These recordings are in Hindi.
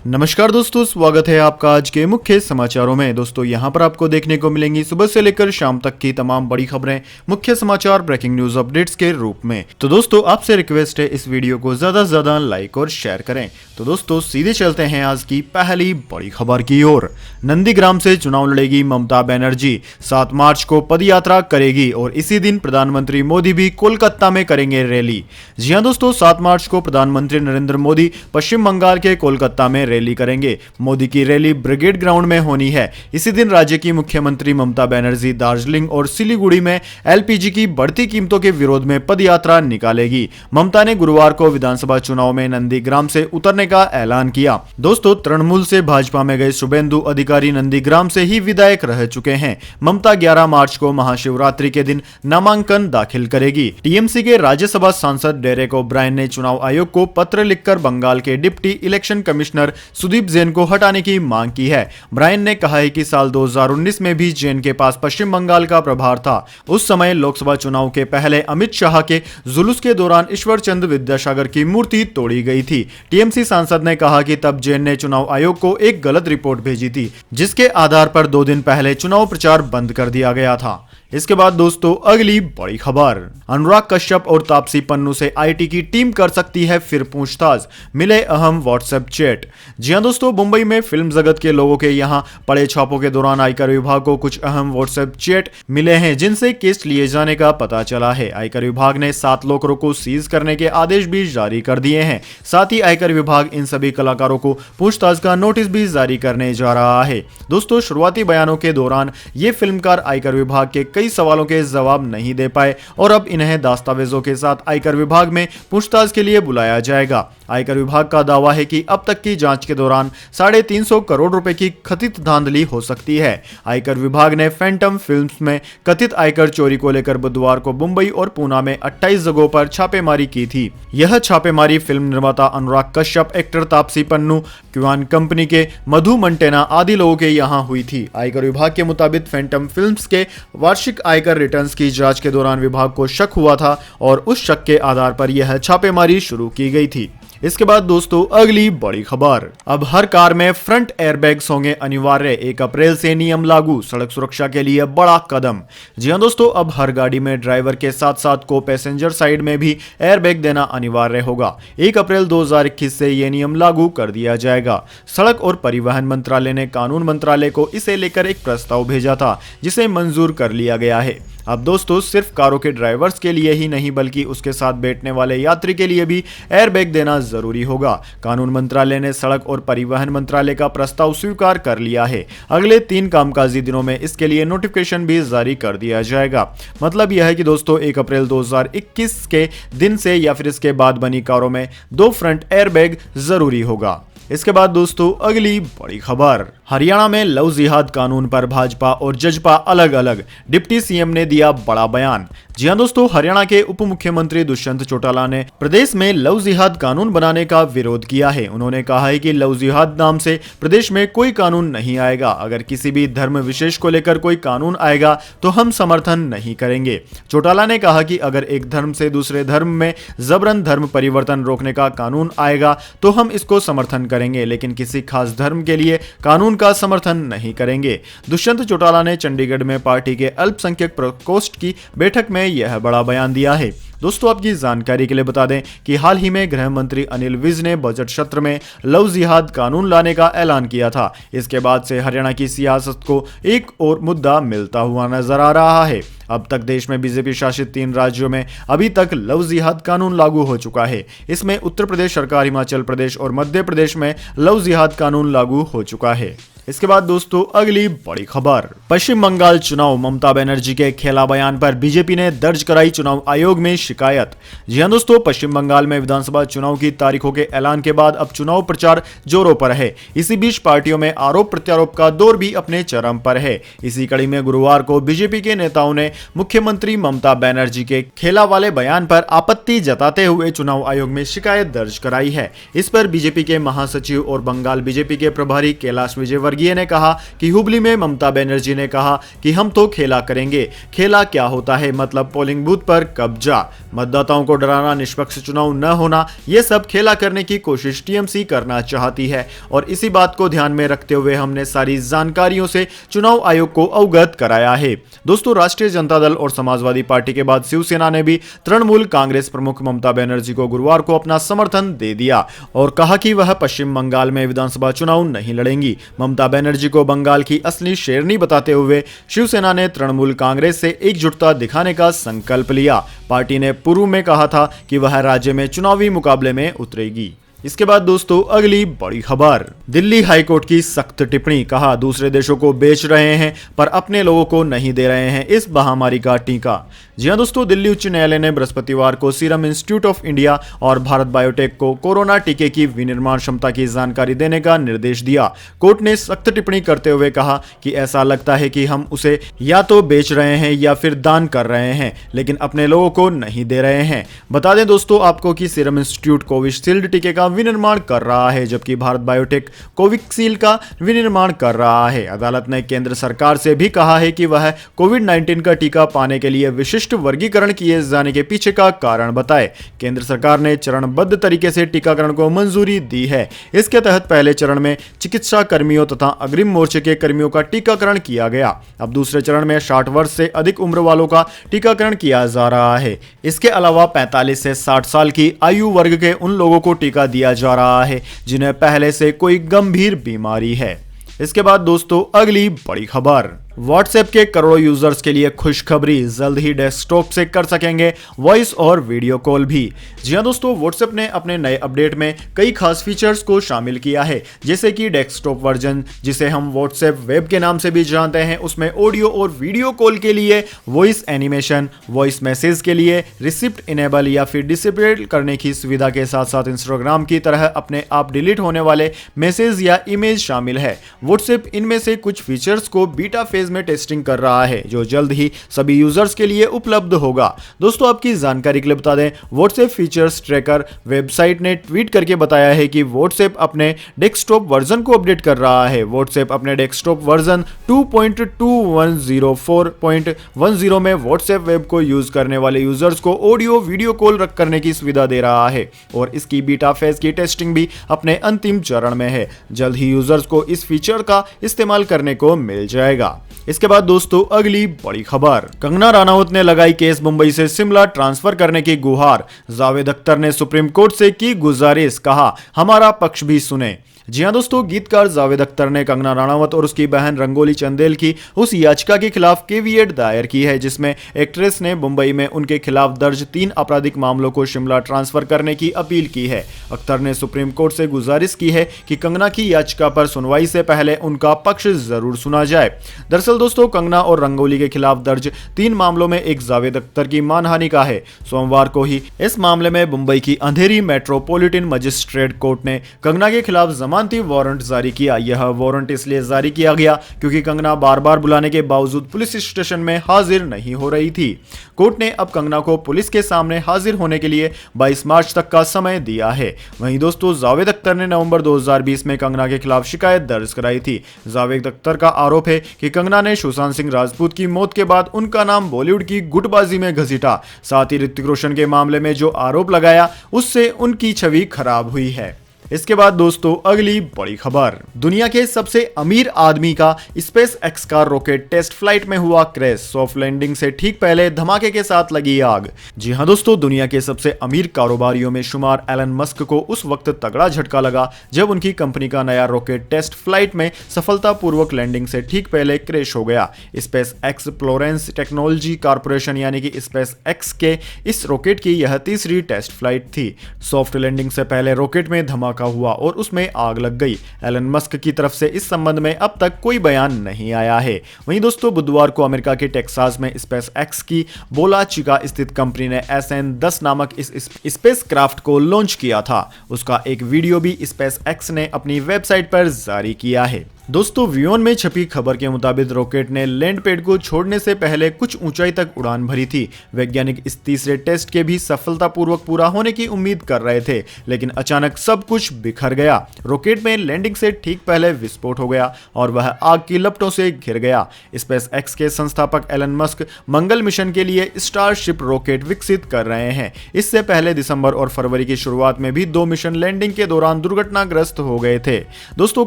नमस्कार दोस्तों, स्वागत है आपका आज के मुख्य समाचारों में। दोस्तों यहां पर आपको देखने को मिलेंगी सुबह से लेकर शाम तक की तमाम बड़ी खबरें, मुख्य समाचार, ब्रेकिंग न्यूज अपडेट्स के रूप में। तो दोस्तों आपसे रिक्वेस्ट है इस वीडियो को ज्यादा से ज्यादा लाइक और शेयर करें। तो दोस्तों सीधे चलते हैं आज की पहली बड़ी खबर की ओर। नंदीग्राम से चुनाव लड़ेगी ममता बनर्जी, 7 मार्च को पदयात्रा करेगी और इसी दिन प्रधानमंत्री मोदी भी कोलकाता में करेंगे रैली। जी हां दोस्तों, 7 मार्च को प्रधानमंत्री नरेंद्र मोदी पश्चिम बंगाल के कोलकाता में रैली करेंगे। मोदी की रैली ब्रिगेड ग्राउंड में होनी है। इसी दिन राज्य की मुख्यमंत्री ममता बनर्जी दार्जिलिंग और सिलीगुड़ी में एलपीजी की बढ़ती कीमतों के विरोध में पदयात्रा निकालेगी। ममता ने गुरुवार को विधानसभा चुनाव में नंदीग्राम से उतरने का ऐलान किया। दोस्तों तृणमूल से भाजपा में गए शुभेंदु अधिकारी नंदीग्राम से ही विधायक रह चुके हैं। ममता 11 मार्च को महाशिवरात्रि के दिन नामांकन दाखिल करेगी। टीएमसी के राज्यसभा सांसद डेरेक ओब्रायन ने चुनाव आयोग को पत्र लिखकर बंगाल के deputy election commissioner Sudeep Jain को हटाने की मांग की है। ब्रायन ने कहा है कि साल 2019 में भी जैन के पास पश्चिम बंगाल का प्रभार था। उस समय लोकसभा चुनाव के पहले अमित शाह के जुलूस के दौरान ईश्वर चंद्र विद्यासागर की मूर्ति तोड़ी गई थी। टीएमसी सांसद ने कहा कि तब जैन ने चुनाव आयोग को एक गलत रिपोर्ट भेजी थी, जिसके आधार पर 2 दिन पहले चुनाव प्रचार बंद कर दिया गया था। इसके बाद दोस्तों अगली बड़ी खबर, अनुराग कश्यप और तापसी पन्नू से आईटी की टीम कर सकती है फिर पूछताछ, मिले अहम व्हाट्सएप चैट। जी हां दोस्तों, मुंबई में फिल्म जगत के लोगों के यहां पड़े छापों के दौरान आयकर विभाग को कुछ अहम व्हाट्सएप चैट मिले हैं, जिनसे केस लिए जाने का पता चला है। आयकर विभाग ने 7 लोगों को सीज करने के आदेश भी जारी कर दिए हैं। साथ ही आयकर विभाग इन सभी कलाकारों को पूछताछ का नोटिस भी जारी करने जा रहा है। दोस्तों शुरुआती बयानों के दौरान ये फिल्मकार आयकर विभाग के कई सवालों के जवाब नहीं दे पाए और अब इन्हें दस्तावेजों के साथ आयकर विभाग में पूछताछ के लिए बुलाया जाएगा। आयकर विभाग का दावा है कि अब तक की जांच के दौरान 350 करोड़ रुपए की कथित धांधली हो सकती है। आयकर विभाग ने फैंटम फिल्म्स में कथित आयकर चोरी को लेकर बुधवार को मुंबई और पूना में 28 जगहों पर छापेमारी की थी। यह छापेमारी फिल्म निर्माता Anurag Kashyap, actor Taapsee Pannu, Kwan company के मधु मंटेना आदि लोगों के यहां हुई थी। आयकर विभाग के मुताबिक फैंटम फिल्म्स के वार्षिक आयकर रिटर्न्स की जांच के दौरान विभाग को शक हुआ था और उस शक के आधार पर यह छापेमारी शुरू की गई थी। इसके बाद दोस्तों अगली बड़ी खबर, अब हर कार में फ्रंट एयरबैग्स होंगे अनिवार्य, 1 अप्रैल से नियम लागू, सड़क सुरक्षा के लिए बड़ा कदम। जी हां दोस्तों, अब हर गाड़ी में ड्राइवर के साथ साथ को पैसेंजर साइड में भी एयरबैग देना अनिवार्य होगा। 1 अप्रैल 2021 से यह नियम लागू कर दिया जाएगा। सड़क और परिवहन मंत्रालय ने कानून मंत्रालय को इसे लेकर एक प्रस्ताव भेजा था, जिसे मंजूर कर लिया गया है। अब दोस्तों सिर्फ कारों के ड्राइवर्स के लिए ही नहीं बल्कि उसके साथ बैठने वाले यात्री के लिए भी एयरबैग देना जरूरी होगा। कानून मंत्रालय ने सड़क और परिवहन मंत्रालय का प्रस्ताव स्वीकार कर लिया है। अगले 3 कामकाजी दिनों में इसके लिए नोटिफिकेशन भी जारी कर दिया जाएगा। मतलब यह है कि दोस्तों 1 अप्रैल 2021 के दिन से या फिर इसके बाद बनी कारों में 2 फ्रंट एयरबैग जरूरी होगा। इसके बाद दोस्तों अगली बड़ी खबर, हरियाणा में लव जिहाद कानून पर भाजपा और जजपा अलग अलग, डिप्टी सीएम ने दिया बड़ा बयान। जी हां दोस्तों, हरियाणा के उप मुख्यमंत्री दुष्यंत चौटाला ने प्रदेश में लव जिहाद कानून बनाने का विरोध किया है। उन्होंने कहा है कि लव जिहाद नाम से प्रदेश में कोई कानून नहीं आएगा। अगर किसी भी धर्म विशेष को लेकर कोई कानून आएगा तो हम समर्थन नहीं करेंगे। चौटाला ने कहा कि अगर एक धर्म से दूसरे धर्म में जबरन धर्म परिवर्तन रोकने का कानून आएगा तो हम इसको समर्थन करेंगे, लेकिन किसी खास धर्म के लिए कानून का समर्थन नहीं करेंगे। दुष्यंत चौटाला ने चंडीगढ़ में पार्टी के अल्पसंख्यक प्रकोष्ठ की बैठक में यह बड़ा बयान दिया है। दोस्तों आपकी जानकारी के लिए बता दें कि हाल ही में गृह मंत्री अनिल विज ने बजट सत्र में लव जिहाद कानून लाने का ऐलान किया था। इसके बाद से हरियाणा की सियासत को एक और मुद्दा मिलता हुआ नजर आ रहा है। अब तक देश में बीजेपी शासित 3 राज्यों में अभी तक लव जिहाद कानून लागू हो चुका है। इसमें उत्तर प्रदेश सरकार, हिमाचल प्रदेश और मध्य प्रदेश में लव जिहाद कानून लागू हो चुका है। इसके बाद दोस्तों अगली बड़ी खबर, पश्चिम बंगाल चुनाव, ममता बनर्जी के खेला बयान पर बीजेपी ने दर्ज कराई चुनाव आयोग में शिकायत। जी हां दोस्तों, पश्चिम बंगाल में विधानसभा चुनाव की तारीखों के ऐलान के बाद अब चुनाव प्रचार जोरों पर है। इसी बीच पार्टियों में आरोप प्रत्यारोप का दौर भी अपने चरम पर है। इसी कड़ी में गुरुवार को बीजेपी के नेताओं ने मुख्यमंत्री ममता बनर्जी के खेला वाले बयान पर आपत्ति जताते हुए चुनाव आयोग में शिकायत दर्ज कराई है। इस पर बीजेपी के महासचिव और बंगाल बीजेपी के प्रभारी कैलाश विजयवर्गीय वर्गीय ने कहा कि हुबली में ममता बनर्जी ने कहा कि हम तो खेला करेंगे। खेला क्या होता है, मतलब पोलिंग बूथ पर कब्जा, मतदाताओं को डराना, निष्पक्ष चुनाव न होना, ये सब खेला करने की कोशिश टीएमसी करना चाहती है और इसी बात को ध्यान में रखते हुए हमने सारी जानकारियों से चुनाव आयोग को अवगत कराया है। दोस्तों, राष्ट्रीय जनता दल और समाजवादी पार्टी के बाद शिवसेना ने भी तृणमूल कांग्रेस प्रमुख ममता बनर्जी को गुरुवार को अपना समर्थन दे दिया और कहा कि वह पश्चिम बंगाल में विधानसभा चुनाव नहीं लड़ेंगी। ममता बनर्जी को बंगाल की असली शेरनी बताते हुए शिवसेना ने तृणमूल कांग्रेस से एकजुटता दिखाने का संकल्प लिया। पार्टी ने पूर्व में कहा था कि वह राज्य में चुनावी मुकाबले में उतरेगी। इसके बाद दोस्तों, अगली बड़ी खबर, दिल्ली हाईकोर्ट की सख्त टिप्पणी। कहा, दूसरे देशों को बेच रहे हैं पर अपने लोगों को नहीं दे रहे हैं इस महामारी का टीका। जी हां दोस्तों, दिल्ली उच्च न्यायालय ने बृहस्पतिवार को सीरम इंस्टीट्यूट ऑफ इंडिया और भारत बायोटेक को कोरोना टीके की विनिर्माण क्षमता की जानकारी देने का निर्देश दिया। कोर्ट ने सख्त टिप्पणी करते हुए कहा कि ऐसा लगता है कि हम उसे या तो बेच रहे हैं या फिर दान कर रहे हैं, लेकिन अपने लोगों को नहीं दे रहे हैं। बता दें दोस्तों आपको कि सीरम इंस्टीट्यूट कोविशील्ड टीके का विनिर्माण कर रहा है, जबकि भारत बायोटेक कोविशील्ड का विनिर्माण कर रहा है। अदालत ने केंद्र सरकार से भी कहा है कि वह कोविड-19 का टीका पाने के लिए विशिष्ट वर्गीकरण किए जाने के पीछे का कारण बताए। केंद्र सरकार ने चरणबद्ध तरीके से टीकाकरण को मंजूरी दी है। इसके तहत पहले चरण में चिकित्सा कर्मियों तथा अग्रिम मोर्चे के कर्मियों का टीकाकरण किया गया। अब दूसरे चरण में 60 वर्ष से अधिक उम्र वालों का टीकाकरण किया जा रहा है। इसके अलावा 45 से 60 साल की आयु वर्ग के उन लोगों को टीका दिया जा रहा है जिन्हें पहले से कोई गंभीर बीमारी है। इसके बाद दोस्तों, अगली बड़ी खबर, व्हाट्सएप के करोड़ों यूजर्स के लिए खुशखबरी, जल्द ही डेस्कटॉप से कर सकेंगे वॉइस और वीडियो कॉल भी। जी हां दोस्तों, व्हाट्सएप ने अपने नए अपडेट में कई खास फीचर्स को शामिल किया है, जैसे कि डेस्कटॉप वर्जन जिसे हम व्हाट्सएप वेब के नाम से भी जानते हैं, उसमें ऑडियो और वीडियो कॉल के लिए वॉइस एनिमेशन, वॉइस मैसेज के लिए रिसिप्ट इनेबल या फिर डिसेबल करने की सुविधा के साथ साथ इंस्टाग्राम की तरह अपने आप डिलीट होने वाले मैसेज या इमेज शामिल है। व्हाट्सएप इनमें से कुछ फीचर्स को बीटा फेज में टेस्टिंग कर रहा है, जो जल्द ही सभी यूजर्स के लिए उपलब्ध होगा। दोस्तों, आपकी जानकारी के लिए बता दें, व्हाट्सएप फीचर्स ट्रैकर वेबसाइट ने ट्वीट करके बताया है कि व्हाट्सएप अपने डेस्कटॉप वर्जन को अपडेट कर रहा है। व्हाट्सएप अपने डेस्कटॉप वर्जन 2.2104.10 में व्हाट्सएप वेब को यूज करने वाले यूजर्स को ऑडियो वीडियो कॉल करने की सुविधा दे रहा है और इसकी बीटा फेज की टेस्टिंग भी अपने अंतिम चरण में है। जल्द ही यूजर्स को इस फीचर का इस्तेमाल करने को मिल जाएगा। इसके बाद दोस्तों, अगली बड़ी खबर, कंगना रनावत ने लगाई केस मुंबई से शिमला ट्रांसफर करने की गुहार। जावेद अख्तर ने सुप्रीम कोर्ट से की गुजारिश, कहा हमारा पक्ष भी सुने। जी हां दोस्तों, गीतकार जावेद अख्तर ने कंगना रनावत और उसकी बहन रंगोली चंदेल की उस याचिका के खिलाफ केवीएट दायर की है जिसमें एक्ट्रेस ने मुंबई में उनके खिलाफ दर्ज 3 आपराधिक मामलों को शिमला ट्रांसफर करने की अपील की है। अख्तर ने सुप्रीम कोर्ट से गुजारिश की है कि कंगना की याचिका पर सुनवाई से पहले उनका पक्ष जरूर सुना जाए। दरअसल दोस्तों, कंगना और रंगोली के खिलाफ दर्ज 3 मामलों में एक जावेद अख्तर की मानहानि का है। सोमवार को ही इस मामले में मुंबई की अंधेरी मेट्रोपॉलिटन मजिस्ट्रेट कोर्ट ने कंगना के खिलाफ जमानती वारंट जारी किया। यह वारंट इसलिए जारी किया गया क्योंकि कंगना बार बार बुलाने के बावजूद पुलिस स्टेशन में हाजिर नहीं हो रही थी। कोर्ट ने अब कंगना को पुलिस के सामने हाजिर होने के लिए 22 मार्च तक का समय दिया है। वहीं दोस्तों, जावेद अख्तर ने नवंबर 2020 में कंगना के खिलाफ शिकायत दर्ज कराई थी। जावेद अख्तर का आरोप है कि कंगना ने सुशांत सिंह राजपूत की मौत के बाद उनका नाम बॉलीवुड की गुटबाजी में घसीटा। साथ ही ऋतिक रोशन के मामले में जो आरोप लगाया उससे उनकी छवि खराब हुई है। इसके बाद दोस्तों, अगली बड़ी खबर, दुनिया के सबसे अमीर आदमी का स्पेस एक्स का रॉकेट टेस्ट फ्लाइट में हुआ क्रैश। सॉफ्ट लैंडिंग से ठीक पहले धमाके के साथ लगी आग। जी हां दोस्तों, दुनिया के सबसे अमीर कारोबारियों में शुमार एलन मस्क को उस वक्त तगड़ा झटका लगा जब उनकी कंपनी का नया रॉकेट टेस्ट फ्लाइट में सफलतापूर्वक लैंडिंग से ठीक पहले क्रैश हो गया। स्पेस एक्सप्लोरेंस टेक्नोलॉजी कॉर्पोरेशन यानी कि स्पेस एक्स के इस रॉकेट की यह तीसरी टेस्ट फ्लाइट थी। सॉफ्ट लैंडिंग से पहले रॉकेट में धमाका हुआ और उसमें आग लग गई। एलन मस्क की तरफ से इस संबंध में अब तक कोई बयान नहीं आया है। वहीं दोस्तों, बुधवार को अमेरिका के टेक्सास में स्पेस एक्स की बोला चिका स्थित कंपनी ने SN10 नामक इस स्पेस क्राफ्ट को लॉन्च किया था। उसका एक वीडियो भी स्पेस एक्स ने अपनी वेबसाइट पर जारी किया है। दोस्तों वियोन में छपी खबर के मुताबिक रॉकेट ने लैंड पैड को छोड़ने से पहले कुछ ऊंचाई तक उड़ान भरी थी। वैज्ञानिक इस तीसरे टेस्ट के भी सफलतापूर्वक पूरा होने की उम्मीद कर रहे थे, लेकिन अचानक सब कुछ बिखर गया। रॉकेट में लैंडिंग से ठीक पहले विस्फोट हो गया और वह आग की लपटों से घिर गया। स्पेस एक्स के संस्थापक एलन मस्क मंगल मिशन के लिए स्टारशिप रॉकेट विकसित कर रहे हैं। इससे पहले दिसंबर और फरवरी की शुरुआत में भी 2 मिशन लैंडिंग के दौरान दुर्घटनाग्रस्त हो गए थे। दोस्तों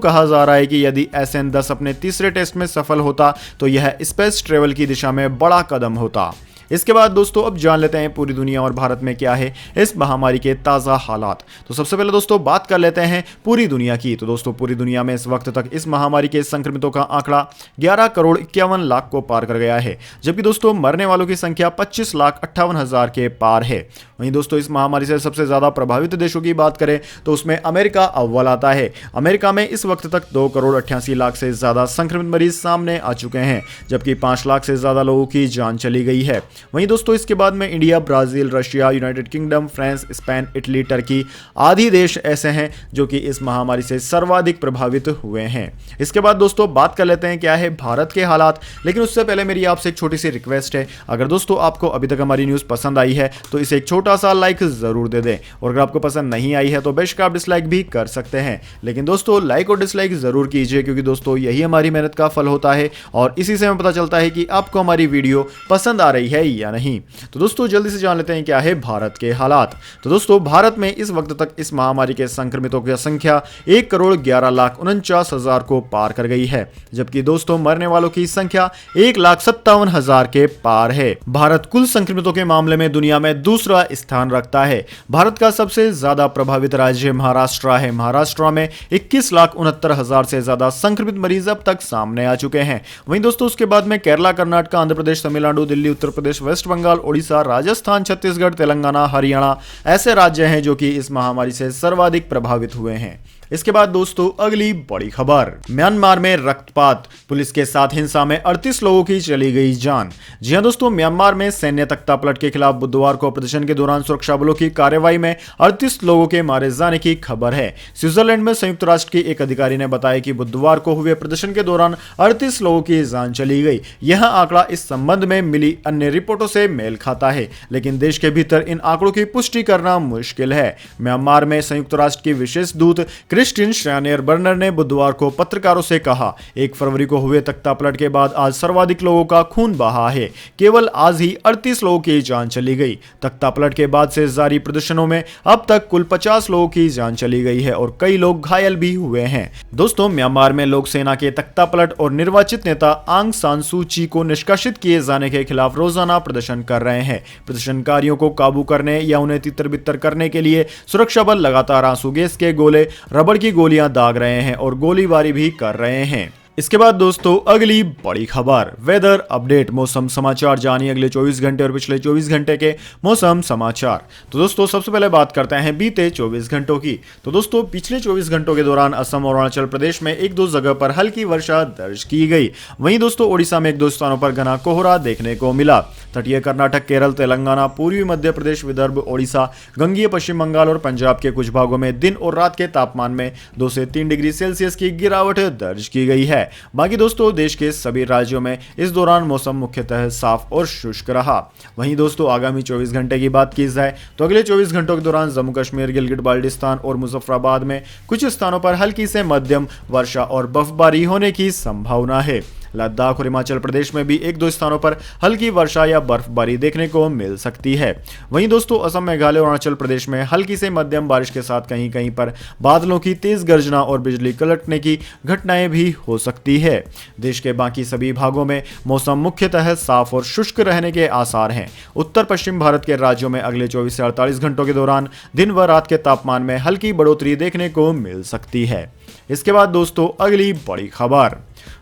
कहा जा रहा है कि यदि SN10 अपने तीसरे टेस्ट में सफल होता तो यह स्पेस ट्रेवल की दिशा में बड़ा कदम होता। इसके बाद दोस्तों अब जान लेते हैं पूरी दुनिया और भारत में क्या है इस महामारी के ताज़ा हालात। तो सबसे पहले दोस्तों बात कर लेते हैं पूरी दुनिया की। तो दोस्तों पूरी दुनिया में इस वक्त तक इस महामारी के संक्रमितों का आंकड़ा 11 करोड़ 51 लाख को पार कर गया है, जबकि दोस्तों मरने वालों की संख्या 25,58,000 के पार है। वहीं दोस्तों इस महामारी से सबसे ज्यादा प्रभावित देशों की बात करें तो उसमें अमेरिका अव्वल आता है। अमेरिका में इस वक्त तक 2 करोड़ 88 लाख से ज्यादा संक्रमित मरीज सामने आ चुके हैं, जबकि 5 लाख से ज्यादा लोगों की जान चली गई है। वहीं दोस्तों इसके बाद में India, Brazil, Russia, United kingdom, France, Spain, Italy, Turkey आदि देश ऐसे हैं जो कि इस महामारी से सर्वाधिक प्रभावित हुए हैं। इसके बाद दोस्तों बात कर लेते हैं क्या है भारत के हालात, लेकिन उससे पहले मेरी आपसे एक छोटी सी रिक्वेस्ट है। अगर दोस्तों आपको अभी तक हमारी न्यूज पसंद आई है तो इसे एक छोटा सा लाइक जरूर दे दें, और अगर आपको पसंद नहीं आई है तो बेशक आप डिसलाइक भी कर सकते हैं, लेकिन दोस्तों लाइक और डिसलाइक जरूर कीजिए, क्योंकि दोस्तों यही हमारी मेहनत का फल होता है और इसी से हमें पता चलता है कि आपको हमारी वीडियो पसंद आ रही है या नहीं। तो दोस्तों जल्दी से जान लेते हैं क्या है भारत के हालात। तो दोस्तों भारत में इस वक्त तक इस महामारी के संक्रमितों की संख्या 1 करोड़ 11 लाख 49,000 को पार कर गई है, जबकि दोस्तों मरने वालों की संख्या 1,57,000 के पार है। भारत कुल संक्रमितों के मामले में दुनिया में दूसरा स्थान रखता है। भारत का सबसे ज्यादा प्रभावित राज्य महाराष्ट्र है। महाराष्ट्र में 21,69,000 से ज्यादा संक्रमित मरीज अब तक सामने आ चुके हैं। वहीं दोस्तों उसके बाद में केरला, कर्नाटक, आंध्र प्रदेश, तमिलनाडु, दिल्ली, उत्तर प्रदेश, वेस्ट बंगाल, ओडिशा, राजस्थान, छत्तीसगढ़, तेलंगाना, हरियाणा ऐसे राज्य हैं जो कि इस महामारी से सर्वाधिक प्रभावित हुए हैं। इसके बाद दोस्तों अगली बड़ी खबर, म्यांमार में रक्तपात, पुलिस के साथ हिंसा में 38 लोगों की चली गई जान। जी हां दोस्तों, म्यांमार में सैन्य तख्तापलट के खिलाफ बुधवार को प्रदर्शन के दौरान सुरक्षा बलों की कार्रवाई में 38 लोगों के मारे जाने की खबर है। स्विट्जरलैंड में संयुक्त राष्ट्र के एक अधिकारी ने बताया कि बुधवार को हुए प्रदर्शन के दौरान 38 लोगों की जान चली गई। यह आंकड़ा इस संबंध में मिली अन्य रिपोर्टों से मेल खाता है, लेकिन देश के भीतर इन आंकड़ों की पुष्टि करना मुश्किल है। म्यांमार में संयुक्त राष्ट्र की विशेष दूत क्रिस्टिन श्रायनियर बर्नर ने बुधवार को पत्रकारों से कहा, 1 फरवरी को हुए तख्तापलट के बाद आज सर्वाधिक लोगों का खून बहा है। केवल आज ही 38 लोगों की जान चली गई। तख्तापलट के बाद से जारी प्रदर्शनों में अब तक कुल 50 लोगों की जान चली गई है और कई लोग घायल भी हुए हैं। दोस्तों म्यांमार में लोक सेना के तख्तापलट और निर्वाचित नेता आंग सान सू ची को निष्कासित किए जाने के खिलाफ रोजाना प्रदर्शन कर रहे हैं। प्रदर्शनकारियों को काबू करने या उन्हें तितर बितर करने के लिए सुरक्षा बल लगातार आंसू गैस के गोले, रबड़ की गोलियां दाग रहे हैं और गोलीबारी भी कर रहे हैं। इसके बाद दोस्तों अगली बड़ी खबर, वेदर अपडेट, मौसम समाचार जानिए अगले 24 घंटे और पिछले 24 घंटे के मौसम समाचार। तो दोस्तों सबसे पहले बात करते हैं बीते 24 घंटों की। तो दोस्तों पिछले 24 घंटों के दौरान असम और अरुणाचल प्रदेश में 1-2 जगह पर हल्की वर्षा दर्ज की गई। वहीं दोस्तों ओडिशा में 1-2 स्थानों पर घना कोहरा देखने को मिला। तटीय कर्नाटक, केरल, तेलंगाना, पूर्वी मध्य प्रदेश, विदर्भ, ओडिशा, गंगीय पश्चिम बंगाल और पंजाब के कुछ भागों में दिन और रात के तापमान में 2 से 3 डिग्री सेल्सियस की गिरावट दर्ज की गई है। बाकी दोस्तों देश के सभी राज्यों में इस दौरान मौसम मुख्यतः साफ और शुष्क रहा। वहीं दोस्तों आगामी 24 घंटे की बात की जाए तो अगले 24 घंटों के दौरान जम्मू कश्मीर, गिलगित बाल्टिस्तान और मुजफ्फराबाद में कुछ स्थानों पर हल्की से मध्यम वर्षा और बर्फबारी होने की संभावना है। लद्दाख और हिमाचल प्रदेश में भी 1-2 स्थानों पर हल्की वर्षा या बर्फबारी देखने को मिल सकती है। वहीं दोस्तों असम, मेघालय और अरुणाचल प्रदेश में हल्की से मध्यम बारिश के साथ कहीं कहीं पर बादलों की तेज गर्जना और बिजली कड़कने की घटनाएं भी हो सकती है। देश के बाकी सभी भागों में मौसम मुख्यतः साफ और शुष्क रहने के आसार हैं। उत्तर पश्चिम भारत के राज्यों में अगले 24 से 48 घंटों के दौरान दिन व रात के तापमान में हल्की बढ़ोतरी देखने को मिल सकती है। इसके बाद दोस्तों अगली बड़ी खबर,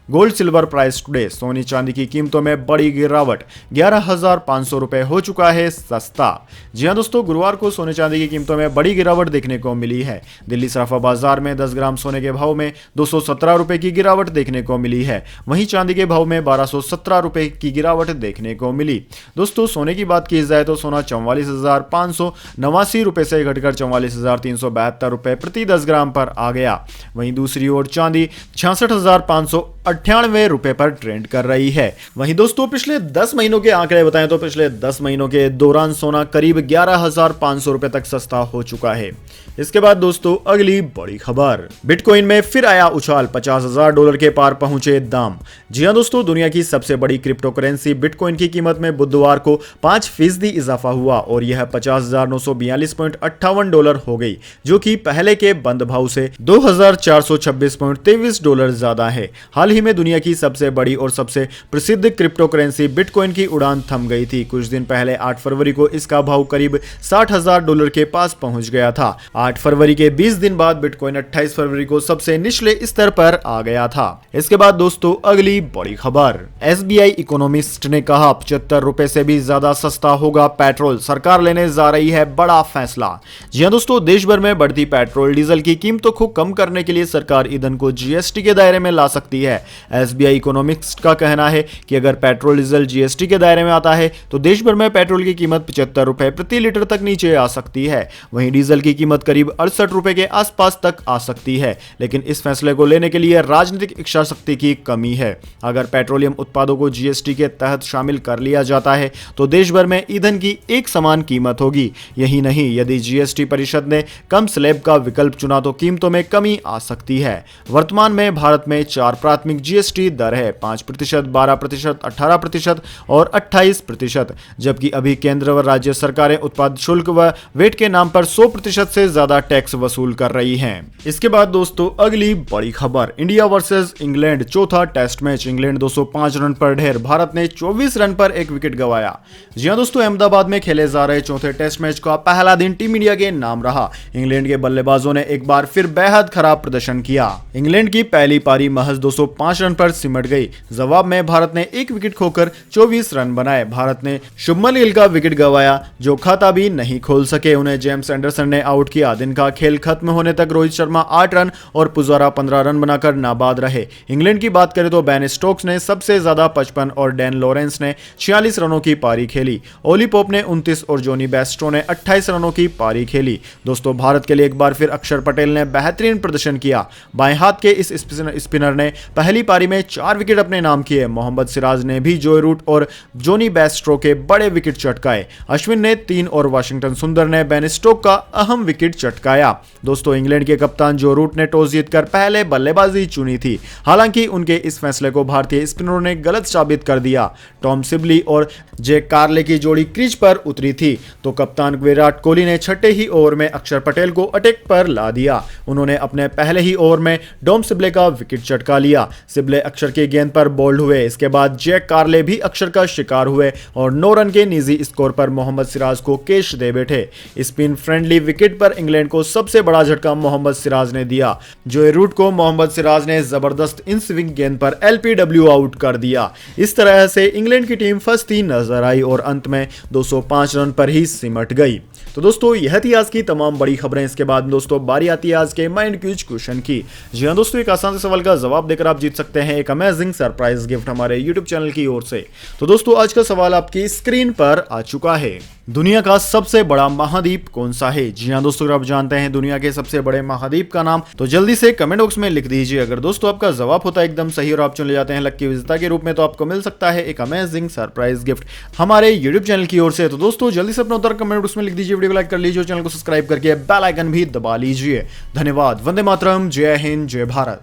गोल्ड सिल्वर प्राइस टुडे, सोने चांदी की कीमतों में बड़ी गिरावट, 11,500 रुपए हो चुका है सस्ता। जी हां दोस्तों, गुरुवार को सोने चांदी की कीमतों में बड़ी गिरावट देखने को मिली है। दिल्ली सराफा बाजार में 10 ग्राम सोने के भाव में 217 रुपए की गिरावट देखने को मिली है। वहीं चांदी के भाव में 1217 रुपए की गिरावट देखने को मिली। दोस्तों, सोने की बात की जाए तो सोना 44,589 रुपए से घटकर 44,372 रुपए प्रति 10 ग्राम पर आ गया। वहीं दूसरी ओर चांदी 66,598 रुपए पर ट्रेंड कर रही है। वहीं दोस्तों, पिछले 10 महीनों के आंकड़े बताएं तो पिछले 10 महीनों के दौरान सोना करीब 11,500 रुपए तक सस्ता हो चुका है। इसके बाद दोस्तों, अगली बड़ी खबर, बिटकॉइन में फिर आया उछाल, $50,000 के पार पहुंचे दाम। जी हां दोस्तों, दुनिया की सबसे बड़ी क्रिप्टो करेंसी बिटकॉइन की कीमत में बुधवार को 5% इजाफा हुआ और यह $50,942.58 हो गई, जो कि पहले के बंद भाव से $2,426.23 ज्यादा है। हाल ही में दुनिया की सबसे बड़ी और सबसे प्रसिद्ध क्रिप्टो करेंसी बिटकॉइन की उड़ान थम गई थी। कुछ दिन पहले 8 फरवरी को इसका भाव करीब $60,000 के पास पहुंच गया था। 8 फरवरी के 20 दिन बाद बिटकॉइन 28 फरवरी को सबसे निचले स्तर पर आ गया था। इसके बाद दोस्तों, अगली बड़ी खबर, एसबीआई इकोनॉमिस्ट ने कहा 75 रुपए से भी ज्यादा सस्ता होगा पेट्रोल, सरकार लेने जा रही है बड़ा फैसला। जी हां दोस्तों, देश भर में बढ़ती पेट्रोल डीजल की कीमतों को कम करने के लिए सरकार ईंधन को जीएसटी के दायरे में ला सकती है। एसबीआई इकोनॉमिस्ट का कहना है कि अगर पेट्रोल डीजल जीएसटी के दायरे में आता है तो देश भर में पेट्रोल की कीमत 75 रुपए प्रति लीटर तक नीचे आ सकती है। वहीं डीजल की कीमत करीब 68 रुपए के आसपास तक आ सकती है। लेकिन इस फैसले को लेने के लिए राजनीतिक इच्छा शक्ति की कमी है। अगर पेट्रोलियम उत्पादों को जीएसटी के तहत शामिल कर लिया जाता है तो देश भर में ईंधन की एक समान कीमत होगी। यही नहीं, यदि जीएसटी परिषद ने कम स्लैब का विकल्प चुना तो कीमतों में कमी आ सकती है। वर्तमान में भारत में 4 प्राथमिक जीएसटी दर है, 5%, 12%, 18% और 28%, जबकि अभी केंद्र व राज्य सरकारें उत्पाद शुल्क व वेट के नाम पर 100% से ज्यादा टैक्स वसूल कर रही हैं। इसके बाद दोस्तों, अगली बड़ी खबर, इंडिया वर्सेस इंग्लैंड चौथा टेस्ट मैच, इंग्लैंड 205 रन पर ढेर, भारत ने 24 रन पर 1 विकेट गंवाया। जी हां दोस्तों, अहमदाबाद में खेले जा रहे चौथे टेस्ट मैच का पहला दिन टीम इंडिया के नाम रहा। इंग्लैंड के बल्लेबाजों ने एक बार फिर बेहद खराब प्रदर्शन किया। इंग्लैंड की पहली पारी महज 205 रन पर सिमट गई। जवाब में भारत ने 1 विकेट खोकर 24 रन बनाए। भारत ने शुभमन गिल का विकेट गंवाया, जो खाता भी नहीं खोल सके। उन्हें जेम्स एंडरसन ने आउट किया। दिन का खेल खत्म होने तक रोहित शर्मा 8 रन और पुजारा 15 रन बनाकर नाबाद रहे। इंग्लैंड की बात करें तो बेन स्टोक्स ने सबसे ज्यादा 55 और डैन लॉरेंस ने 46 रनों की पारी खेली। ओली पोप ने 29 और जॉनी बेस्टो ने 28 रनों की पारी खेली। दोस्तों, भारत के लिए एक बार फिर अक्षर पटेल ने बेहतरीन प्रदर्शन किया। बाएं हाथ के इस स्पिनर ने पहली पारी में 4 विकेट अपने नाम किए। मोहम्मद सिराज ने भी जोय रूट और जॉनी बेस्टो के बड़े विकेट चटकाए। अश्विन ने 3 और वाशिंगटन सुंदर ने बेन स्टोक का अहम विकेट चटकाया। दोस्तों, इंग्लैंड के कप्तान जो रूट ने टॉस जीतकर पहले बल्लेबाजी चुनी थी। हालांकि उनके इस फैसले को भारतीय स्पिनरों ने गलत साबित कर दिया। टॉम सिबली और जे कार्ले की जोड़ी क्रीज पर उतरी थी तो कप्तान विराट कोहली ने छठे ही ओवर में अक्षर पटेल को अटैक पर ला दिया। उन्होंने अपने पहले ही ओवर में डॉम सिबले का विकेट चटका लिया। सिबले अक्षर की गेंद पर बोल्ड हुए। इसके बाद जैक कार्ले भी अक्षर का शिकार हुए और 9 रन के निजी स्कोर पर मोहम्मद सिराज को कैच दे बैठे। स्पिन फ्रेंडली विकेट पर इंग्लैंड को सबसे बड़ा झटका मोहम्मद सिराज ने दिया। जोए रूट को मोहम्मद सिराज ने जबरदस्त इन स्विंग गेंद पर एलपीडब्ल्यू आउट कर दिया। इस तरह से इंग्लैंड की टीम फंसती नजर आई और अंत में 205 रन पर ही सिमट गई। तो दोस्तों, यह थी आज की तमाम बड़ी खबरें। इसके बाद दोस्तों, बारी आती है आज के माइंड क्विज क्वेश्चन की। जी हां दोस्तों, एक आसान से सवाल का जवाब देकर आप जीत सकते हैं एक अमेजिंग सरप्राइज गिफ्ट हमारे यूट्यूब चैनल की ओर से। तो दोस्तों, आज का सवाल आपकी स्क्रीन पर आ चुका है। दुनिया का सबसे बड़ा महाद्वीप कौन सा है? जी हां दोस्तों, अगर आप जानते हैं दुनिया के सबसे बड़े महाद्वीप का नाम तो जल्दी से कमेंट बॉक्स में लिख दीजिए। अगर दोस्तों आपका जवाब होता है एकदम सही और आप चुने जाते हैं लकी विजेता के रूप में तो आपको मिल सकता है एक अमेजिंग सरप्राइज गिफ्ट हमारे यूट्यूब चैनल की ओर से। तो दोस्तों, जल्दी से अपना उत्तर कमेंट बॉक्स में लिख दीजिए, वीडियो को लाइक कर लीजिए, चैनल को सब्सक्राइब करके बेल आइकन भी दबा लीजिए। धन्यवाद। वंदे मातरम। जय हिंद, जय भारत।